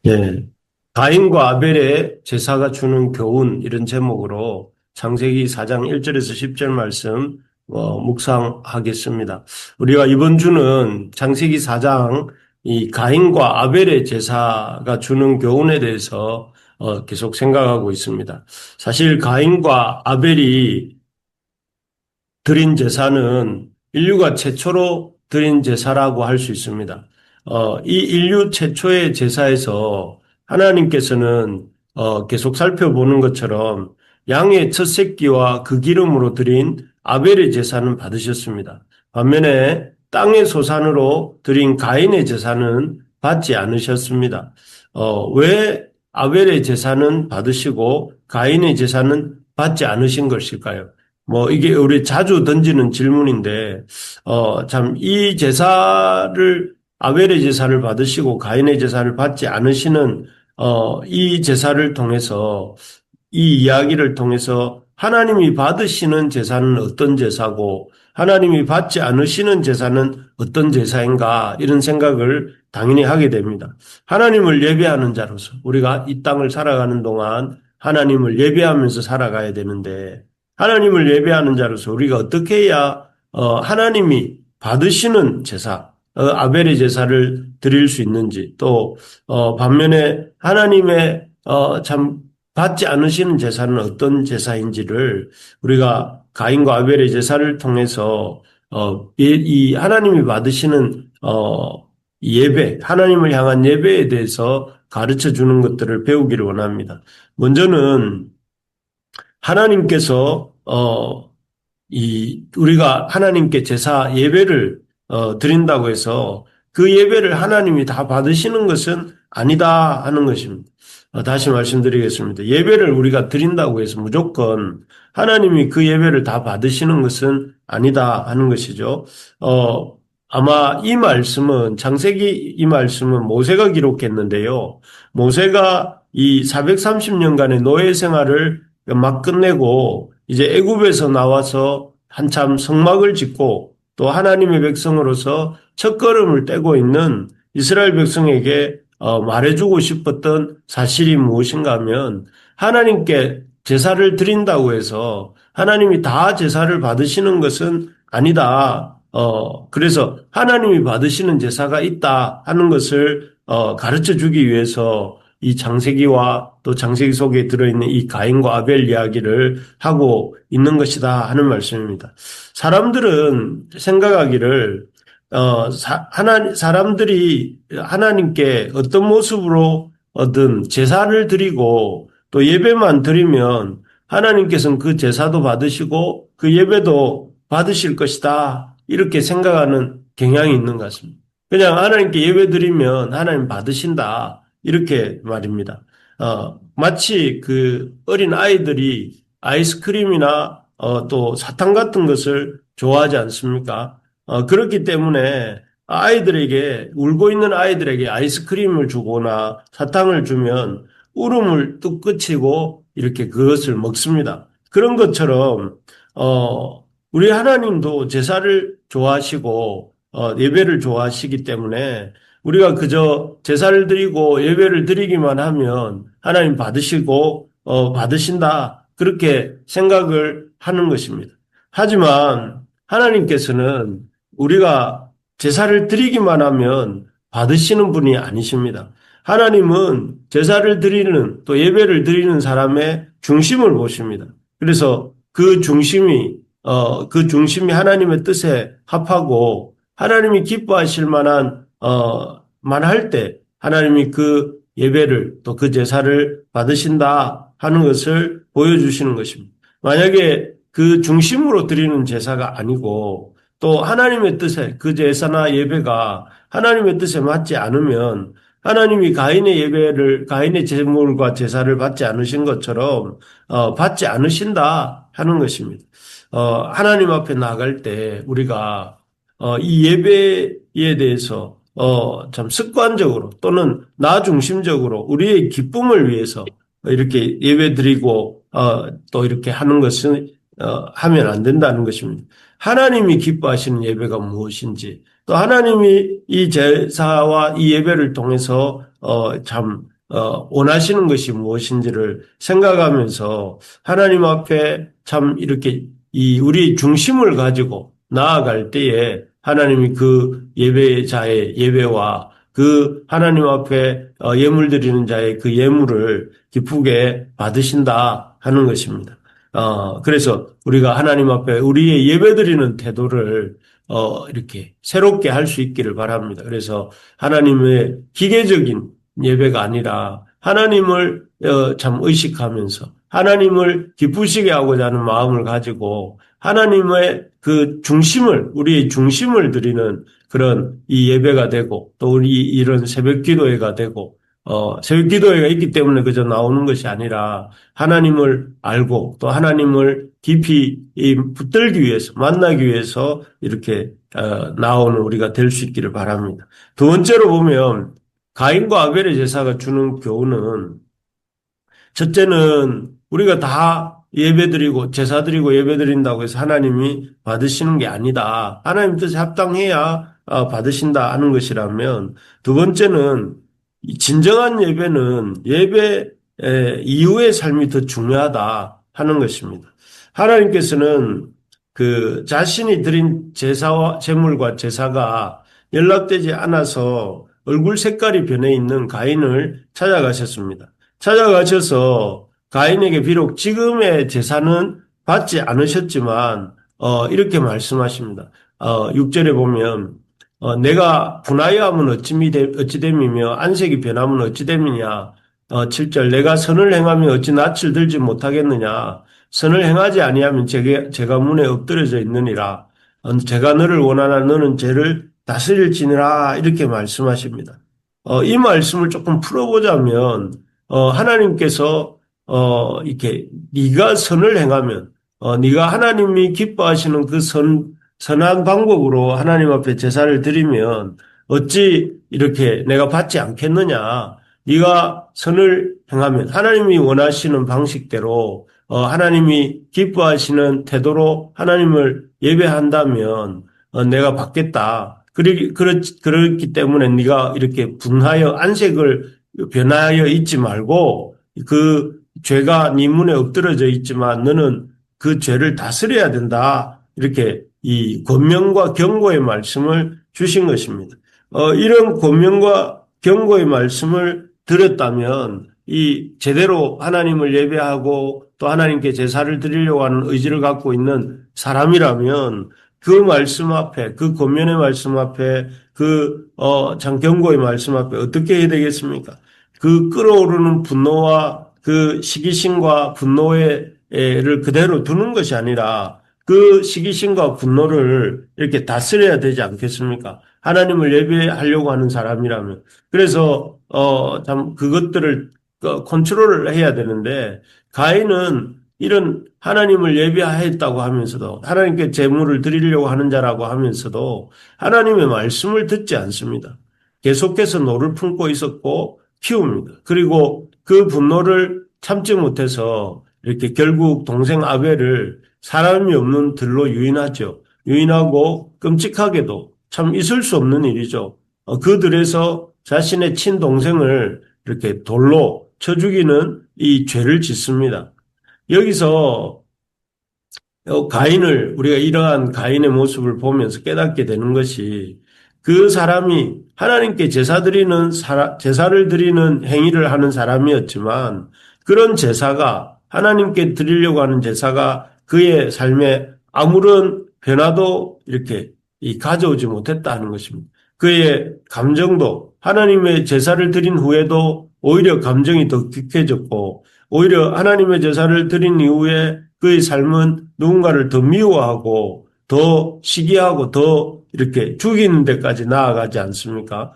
예. 가인과 아벨의 제사가 주는 교훈 이런 제목으로 창세기 4장 1절에서 10절 말씀 묵상하겠습니다. 우리가 이번 주는 창세기 4장 이 가인과 아벨의 제사가 주는 교훈에 대해서 계속 생각하고 있습니다. 사실 가인과 아벨이 드린 제사는 인류가 최초로 드린 제사라고 할 수 있습니다. 이 인류 최초의 제사에서 하나님께서는 계속 살펴보는 것처럼 양의 첫 새끼와 그 기름으로 드린 아벨의 제사는 받으셨습니다. 반면에 땅의 소산으로 드린 가인의 제사는 받지 않으셨습니다. 왜 아벨의 제사는 받으시고 가인의 제사는 받지 않으신 것일까요? 이게 우리 자주 던지는 질문인데, 참, 이 제사를, 아벨의 제사를 받으시고 가인의 제사를 받지 않으시는, 이 제사를 통해서, 이 이야기를 통해서 하나님이 받으시는 제사는 어떤 제사고, 하나님이 받지 않으시는 제사는 어떤 제사인가, 이런 생각을 당연히 하게 됩니다. 하나님을 예배하는 자로서, 우리가 이 땅을 살아가는 동안 하나님을 예배하면서 살아가야 되는데, 하나님을 예배하는 자로서 우리가 어떻게 해야 하나님이 받으시는 제사, 아벨의 제사를 드릴 수 있는지 또 반면에 하나님의 참 받지 않으시는 제사는 어떤 제사인지를 우리가 가인과 아벨의 제사를 통해서 이 하나님이 받으시는 예배, 하나님을 향한 예배에 대해서 가르쳐 주는 것들을 배우기를 원합니다. 먼저는 하나님께서 우리가 하나님께 제사 예배를 드린다고 해서 그 예배를 하나님이 다 받으시는 것은 아니다 하는 것입니다. 다시 말씀드리겠습니다. 예배를 우리가 드린다고 해서 무조건 하나님이 그 예배를 다 받으시는 것은 아니다 하는 것이죠. 아마 이 말씀은 창세기 이 말씀은 모세가 기록했는데요. 모세가 이 430년간의 노예 생활을 막 끝내고 이제 애굽에서 나와서 한참 성막을 짓고 또 하나님의 백성으로서 첫걸음을 떼고 있는 이스라엘 백성에게 말해주고 싶었던 사실이 무엇인가 하면 하나님께 제사를 드린다고 해서 하나님이 다 제사를 받으시는 것은 아니다. 그래서 하나님이 받으시는 제사가 있다 하는 것을 가르쳐 주기 위해서 이 창세기와 또 창세기 속에 들어있는 이 가인과 아벨 이야기를 하고 있는 것이다 하는 말씀입니다. 사람들은 생각하기를 사람들이 하나님께 어떤 모습으로 든 제사를 드리고 또 예배만 드리면 하나님께서는 그 제사도 받으시고 그 예배도 받으실 것이다. 이렇게 생각하는 경향이 있는 것 같습니다. 그냥 하나님께 예배 드리면 하나님 받으신다. 이렇게 말입니다. 마치 그 어린 아이들이 아이스크림이나 또 사탕 같은 것을 좋아하지 않습니까? 그렇기 때문에 아이들에게, 울고 있는 아이들에게 아이스크림을 주거나 사탕을 주면 울음을 뚝 그치고 이렇게 그것을 먹습니다. 그런 것처럼, 우리 하나님도 제사를 좋아하시고, 예배를 좋아하시기 때문에 우리가 그저 제사를 드리고 예배를 드리기만 하면 하나님 받으시고, 받으신다. 그렇게 생각을 하는 것입니다. 하지만 하나님께서는 우리가 제사를 드리기만 하면 받으시는 분이 아니십니다. 하나님은 제사를 드리는 또 예배를 드리는 사람의 중심을 보십니다. 그래서 그 중심이 하나님의 뜻에 합하고 하나님이 기뻐하실 만한 만할 때 하나님이 그 예배를 또 그 제사를 받으신다 하는 것을 보여주시는 것입니다. 만약에 그 중심으로 드리는 제사가 아니고 또 하나님의 뜻에 그 제사나 예배가 하나님의 뜻에 맞지 않으면 하나님이 가인의 제물과 제사를 받지 않으신 것처럼 받지 않으신다 하는 것입니다. 하나님 앞에 나갈 때 우리가 이 예배에 대해서 참 습관적으로 또는 나 중심적으로 우리의 기쁨을 위해서 이렇게 예배드리고 또 이렇게 하는 것은 하면 안 된다는 것입니다. 하나님이 기뻐하시는 예배가 무엇인지, 또 하나님이 이 제사와 이 예배를 통해서 원하시는 것이 무엇인지를 생각하면서 하나님 앞에 참 이렇게 이 우리 중심을 가지고 나아갈 때에 하나님이 그 예배자의 예배와 그 하나님 앞에 예물 드리는 자의 그 예물을 기쁘게 받으신다 하는 것입니다. 그래서 우리가 하나님 앞에 우리의 예배 드리는 태도를 이렇게 새롭게 할 수 있기를 바랍니다. 그래서 하나님의 기계적인 예배가 아니라 하나님을 참 의식하면서 하나님을 기쁘시게 하고자 하는 마음을 가지고 하나님의 그 중심을, 우리의 중심을 드리는 그런 이 예배가 되고 또 우리 이런 새벽 기도회가 되고 새벽 기도회가 있기 때문에 그저 나오는 것이 아니라 하나님을 알고 또 하나님을 깊이 붙들기 위해서 만나기 위해서 이렇게 나오는 우리가 될 수 있기를 바랍니다. 두 번째로 보면 가인과 아벨의 제사가 주는 교훈은 첫째는 우리가 다 예배드리고 제사드리고 예배드린다고 해서 하나님이 받으시는 게 아니다. 하나님 뜻에 합당해야 받으신다 하는 것이라면 두 번째는 진정한 예배는 예배 이후의 삶이 더 중요하다 하는 것입니다. 하나님께서는 그 자신이 드린 제사와 제물과 제사가 연락되지 않아서 얼굴 색깔이 변해 있는 가인을 찾아가셨습니다. 찾아가셔서 가인에게 비록 지금의 제사는 받지 않으셨지만 이렇게 말씀하십니다. 6절에 보면 내가 분하여 하면 어찌 됨이며 안색이 변하면 어찌 됨이냐. 7절 내가 선을 행하면 어찌 낯을 들지 못하겠느냐. 선을 행하지 아니하면 제가 문에 엎드려져 있느니라. 제가 너를 원하나 너는 죄를 다스릴지니라 이렇게 말씀하십니다. 이 말씀을 조금 풀어보자면 하나님께서 이렇게 네가 선을 행하면 네가 하나님이 기뻐하시는 그 선한 방법으로 하나님 앞에 제사를 드리면 어찌 이렇게 내가 받지 않겠느냐. 네가 선을 행하면 하나님이 원하시는 방식대로 하나님이 기뻐하시는 태도로 하나님을 예배한다면 내가 받겠다. 그렇기 때문에 네가 이렇게 분하여 안색을 변하여 있지 말고 그 죄가 네 문에 엎드러져 있지만 너는 그 죄를 다스려야 된다. 이렇게 이 권면과 경고의 말씀을 주신 것입니다. 이런 권면과 경고의 말씀을 들었다면 이 제대로 하나님을 예배하고 또 하나님께 제사를 드리려고 하는 의지를 갖고 있는 사람이라면 그 말씀 앞에 그 권면의 말씀 앞에 참 경고의 말씀 앞에 어떻게 해야 되겠습니까? 그 끓어오르는 분노와 그 시기심과 분노를 그대로 두는 것이 아니라 그 시기심과 분노를 이렇게 다스려야 되지 않겠습니까? 하나님을 예배하려고 하는 사람이라면. 그래서, 참 그것들을 컨트롤을 해야 되는데, 가인은 이런 하나님을 예배하였다고 하면서도, 하나님께 제물을 드리려고 하는 자라고 하면서도, 하나님의 말씀을 듣지 않습니다. 계속해서 노를 품고 있었고, 키웁니다. 그리고 그 분노를 참지 못해서, 이렇게 결국 동생 아벨을 사람이 없는 들로 유인하죠. 유인하고 끔찍하게도 참 있을 수 없는 일이죠. 그 들에서 자신의 친동생을 이렇게 돌로 쳐 죽이는 이 죄를 짓습니다. 여기서 우리가 이러한 가인의 모습을 보면서 깨닫게 되는 것이 그 사람이 하나님께 제사를 드리는 행위를 하는 사람이었지만 그런 제사가 하나님께 드리려고 하는 제사가 그의 삶에 아무런 변화도 이렇게 가져오지 못했다는 것입니다. 그의 감정도 하나님의 제사를 드린 후에도 오히려 감정이 더 깊해졌고 오히려 하나님의 제사를 드린 이후에 그의 삶은 누군가를 더 미워하고 더 시기하고 더 이렇게 죽이는 데까지 나아가지 않습니까?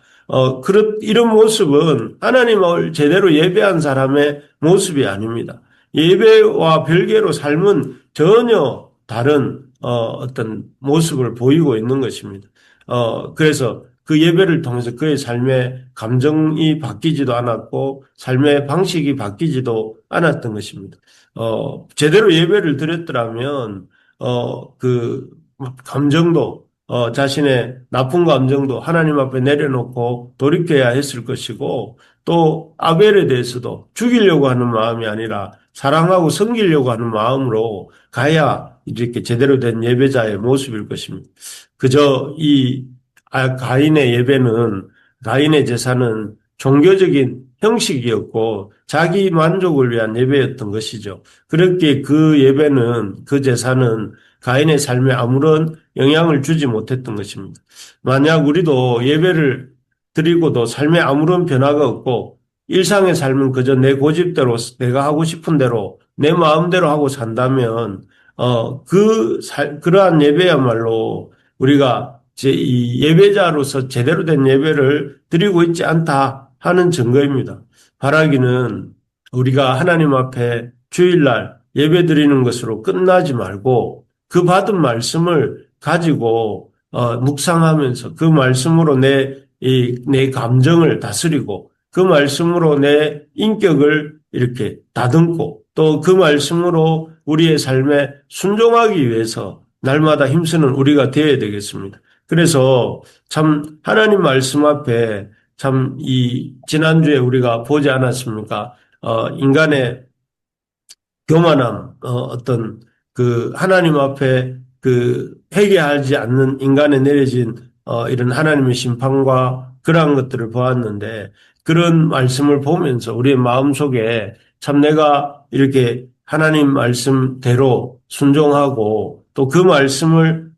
이런 모습은 하나님을 제대로 예배한 사람의 모습이 아닙니다. 예배와 별개로 삶은 전혀 다른 어떤 모습을 보이고 있는 것입니다. 그래서 그 예배를 통해서 그의 삶의 감정이 바뀌지도 않았고 삶의 방식이 바뀌지도 않았던 것입니다. 제대로 예배를 드렸더라면 그 감정도 자신의 나쁜 감정도 하나님 앞에 내려놓고 돌이켜야 했을 것이고 또 아벨에 대해서도 죽이려고 하는 마음이 아니라 사랑하고 섬기려고 하는 마음으로 가야 이렇게 제대로 된 예배자의 모습일 것입니다. 그저 이 가인의 예배는 가인의 제사는 종교적인 형식이었고 자기 만족을 위한 예배였던 것이죠. 그렇게 그 예배는 그 제사는 가인의 삶에 아무런 영향을 주지 못했던 것입니다. 만약 우리도 예배를 드리고도 삶에 아무런 변화가 없고 일상의 삶은 그저 내 고집대로 내가 하고 싶은 대로 내 마음대로 하고 산다면 그러한 예배야말로 우리가 이 예배자로서 제대로 된 예배를 드리고 있지 않다 하는 증거입니다. 바라기는 우리가 하나님 앞에 주일날 예배 드리는 것으로 끝나지 말고 그 받은 말씀을 가지고 묵상하면서 그 말씀으로 내 감정을 다스리고 그 말씀으로 내 인격을 이렇게 다듬고 또 그 말씀으로 우리의 삶에 순종하기 위해서 날마다 힘쓰는 우리가 되어야 되겠습니다. 그래서 참 하나님 말씀 앞에 참 지난주에 우리가 보지 않았습니까? 인간의 교만함, 어떤 그 하나님 앞에 그 회개하지 않는 인간에 내려진 이런 하나님의 심판과 그러한 것들을 보았는데 그런 말씀을 보면서 우리의 마음속에 참 내가 이렇게 하나님 말씀대로 순종하고 또 그 말씀을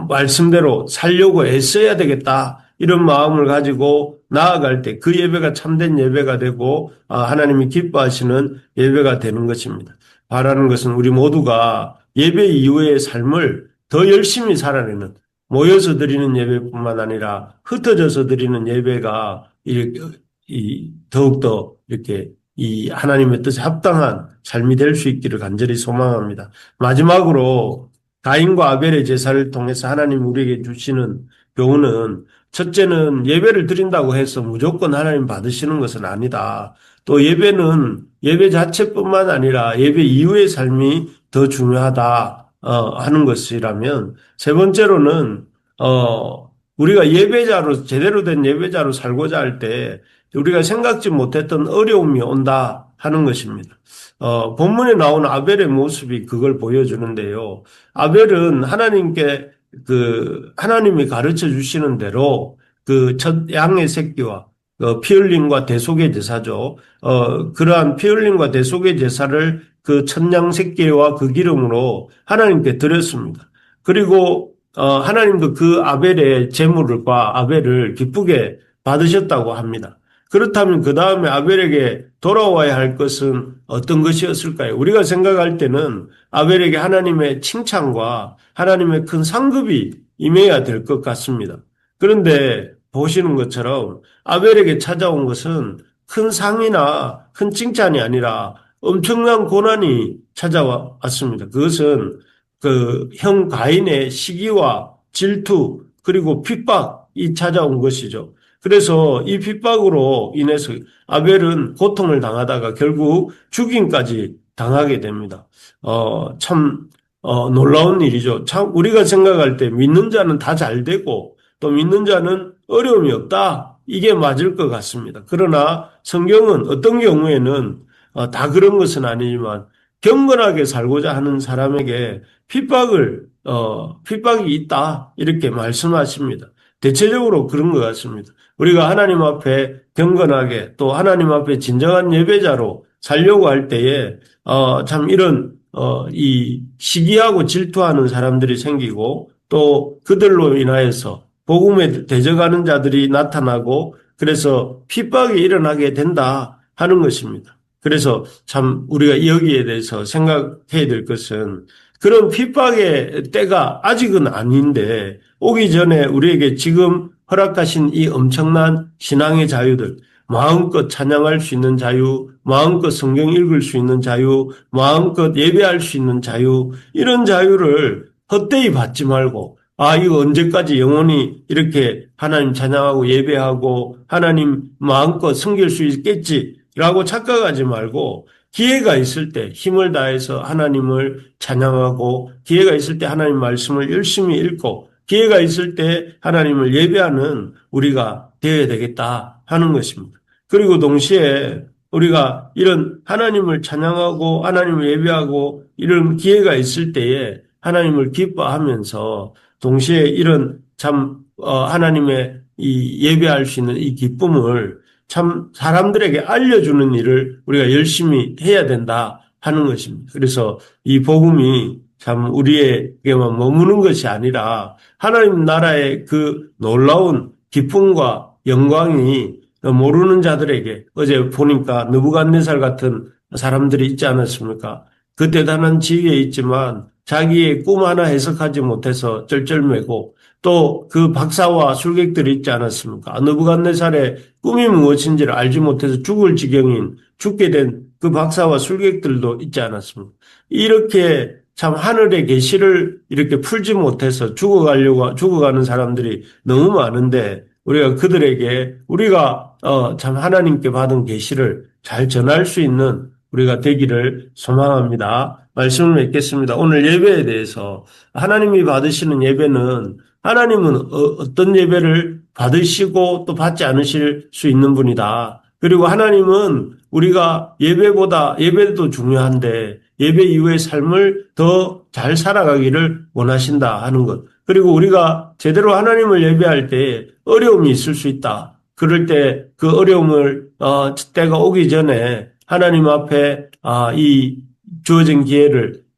말씀대로 살려고 애써야 되겠다. 이런 마음을 가지고 나아갈 때 그 예배가 참된 예배가 되고 하나님이 기뻐하시는 예배가 되는 것입니다. 바라는 것은 우리 모두가 예배 이후의 삶을 더 열심히 살아내는 모여서 드리는 예배뿐만 아니라 흩어져서 드리는 예배가 더욱더 이렇게 이 하나님의 뜻에 합당한 삶이 될 수 있기를 간절히 소망합니다. 마지막으로 가인과 아벨의 제사를 통해서 하나님 우리에게 주시는 교훈은 첫째는 예배를 드린다고 해서 무조건 하나님 받으시는 것은 아니다. 또 예배는 예배 자체뿐만 아니라 예배 이후의 삶이 더 중요하다 하는 것이라면 세 번째로는 우리가 예배자로 제대로 된 예배자로 살고자 할 때 우리가 생각지 못했던 어려움이 온다 하는 것입니다. 본문에 나오는 아벨의 모습이 그걸 보여주는데요. 아벨은 하나님이 가르쳐 주시는 대로 그 첫 양의 새끼와 피 흘림과 대속의 제사죠. 그러한 피 흘림과 대속의 제사를 그 첫양 새끼와 그 기름으로 하나님께 드렸습니다. 그리고 하나님도 그 아벨의 제물과 아벨을 기쁘게 받으셨다고 합니다. 그렇다면 그 다음에 아벨에게 돌아와야 할 것은 어떤 것이었을까요? 우리가 생각할 때는 아벨에게 하나님의 칭찬과 하나님의 큰 상급이 임해야 될 것 같습니다. 그런데 보시는 것처럼 아벨에게 찾아온 것은 큰 상이나 큰 칭찬이 아니라 엄청난 고난이 찾아왔습니다. 그것은 그 형 가인의 시기와 질투 그리고 핍박이 찾아온 것이죠. 그래서 이 핍박으로 인해서 아벨은 고통을 당하다가 결국 죽임까지 당하게 됩니다. 놀라운 일이죠. 참, 우리가 생각할 때 믿는 자는 다 잘 되고 또 믿는 자는 어려움이 없다. 이게 맞을 것 같습니다. 그러나 성경은 어떤 경우에는 다 그런 것은 아니지만 경건하게 살고자 하는 사람에게 핍박이 있다. 이렇게 말씀하십니다. 대체적으로 그런 것 같습니다. 우리가 하나님 앞에 경건하게 또 하나님 앞에 진정한 예배자로 살려고 할 때에 참 이런 이 시기하고 질투하는 사람들이 생기고 또 그들로 인하여서 복음에 대적하는 자들이 나타나고 그래서 핍박이 일어나게 된다 하는 것입니다. 그래서 참 우리가 여기에 대해서 생각해야 될 것은 그런 핍박의 때가 아직은 아닌데 오기 전에 우리에게 지금 허락하신 이 엄청난 신앙의 자유들, 마음껏 찬양할 수 있는 자유, 마음껏 성경 읽을 수 있는 자유, 마음껏 예배할 수 있는 자유, 이런 자유를 헛되이 받지 말고 이거 언제까지 영원히 이렇게 하나님 찬양하고 예배하고 하나님 마음껏 섬길 수 있겠지라고 착각하지 말고 기회가 있을 때 힘을 다해서 하나님을 찬양하고 기회가 있을 때 하나님 말씀을 열심히 읽고 기회가 있을 때 하나님을 예배하는 우리가 되어야 되겠다 하는 것입니다. 그리고 동시에 우리가 이런 하나님을 찬양하고 하나님을 예배하고 이런 기회가 있을 때에 하나님을 기뻐하면서 동시에 이런 참 하나님의 이 예배할 수 있는 이 기쁨을 참 사람들에게 알려주는 일을 우리가 열심히 해야 된다 하는 것입니다. 그래서 이 복음이 참 우리에게만 머무는 것이 아니라 하나님 나라의 그 놀라운 기쁨과 영광이 모르는 자들에게 어제 보니까 느부갓네살 같은 사람들이 있지 않았습니까? 그 대단한 지위에 있지만 자기의 꿈 하나 해석하지 못해서 쩔쩔매고 또 그 박사와 술객들이 있지 않았습니까? 느부갓네살의 꿈이 무엇인지를 알지 못해서 죽을 지경인 죽게 된 그 박사와 술객들도 있지 않았습니까? 이렇게 참 하늘의 계시를 이렇게 풀지 못해서 죽어가는 사람들이 너무 많은데 우리가 그들에게 우리가 참 하나님께 받은 계시를 잘 전할 수 있는 우리가 되기를 소망합니다. 말씀을 맺겠습니다. 오늘 예배에 대해서 하나님이 받으시는 예배는 하나님은 어떤 예배를 받으시고 또 받지 않으실 수 있는 분이다. 그리고 하나님은 우리가 예배도 중요한데 예배 이후의 삶을 더 잘 살아가기를 원하신다 하는 것. 그리고 우리가 제대로 하나님을 예배할 때 어려움이 있을 수 있다. 그럴 때 그 어려움을 때가 오기 전에 하나님 앞에 이 주어진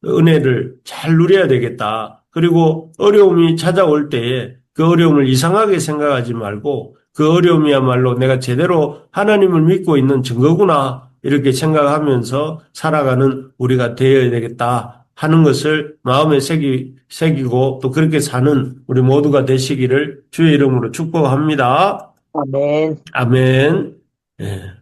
은혜를 잘 누려야 되겠다. 그리고 어려움이 찾아올 때에 그 어려움을 이상하게 생각하지 말고 그 어려움이야말로 내가 제대로 하나님을 믿고 있는 증거구나 이렇게 생각하면서 살아가는 우리가 되어야 되겠다 하는 것을 마음에 새기고 또 그렇게 사는 우리 모두가 되시기를 주의 이름으로 축복합니다. 아멘. 아멘. 예.